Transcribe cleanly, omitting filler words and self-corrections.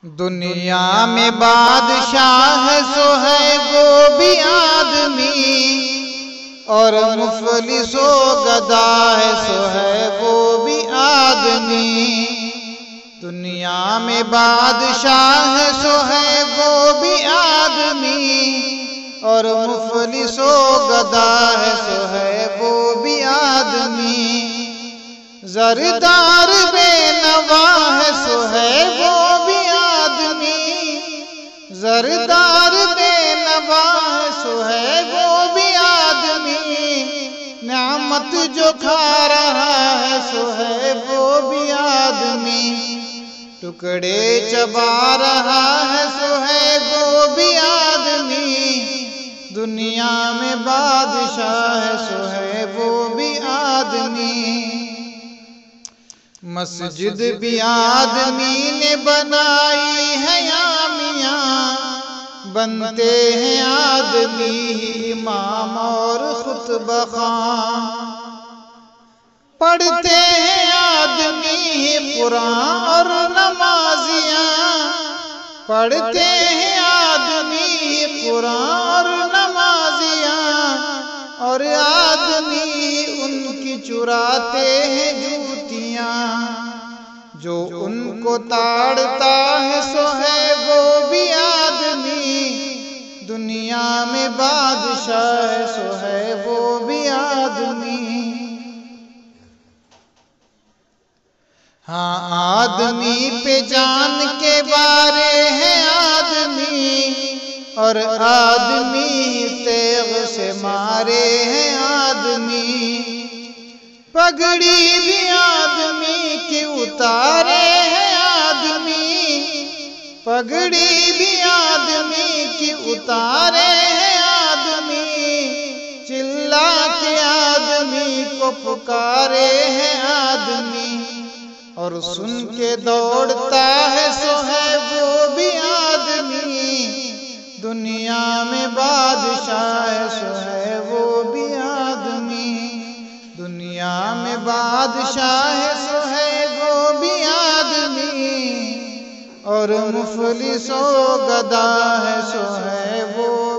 دنیا میں بادشاہ سو ہے وہ بھی آدمی، اور مفلس و گدا ہے سو ہے وہ بھی آدمی۔ دنیا میں بادشاہ سو ہے وہ بھی آدمی، اور مفلس و گدا ہے سو ہے وہ بھی آدمی۔ زردار بے نوا ہے سو ہے وہ بھی آدمی، زردار بے نوا ہے سو ہے وہ بھی آدمی۔ نعمت جو کھا رہا ہے سو ہے وہ بھی آدمی، ٹکڑے چبا رہا ہے سو ہے وہ بھی آدمی۔ دنیا میں بادشاہ ہے سو ہے وہ بھی آدمی۔ مسجد بھی آدمی نے بنائی ہے یا میاں، بنتے ہیں آدمی ہی امام اور خطبہ خواں، پڑھتے ہیں آدمی ہی قرآن اور نمازیاں، پڑھتے ہیں آدمی ہی قرآن اور نمازیاں، اور آدمی ان کی چراتے ہیں جوتیاں۔ جو ان کو تاڑتا ہے سو ہے وہ بھی آدمی، دنیا میں بادشاہ ہے سو ہے وہ بھی آدمی۔ ہاں آدمی پہ جان کے بارے ہیں آدمی، اور آدمی تیغ سے مارے ہیں آدمی۔ پگڑی بھی آدمی کی اتارے ہیں آدمی، پگڑی بھی آدمی کی اتارے ہیں آدمی۔ چلا کے آدمی کو پکارے ہیں آدمی، اور سن کے دوڑتا ہے سو ہے وہ بھی آدمی۔ دنیا میں بادشاہ ہے سو ہے وہ بھی آدمی، دنیا میں بادشاہ ہے سو ہے وہ بھی آدمی، اور مفلس و گدا ہے سو ہے وہ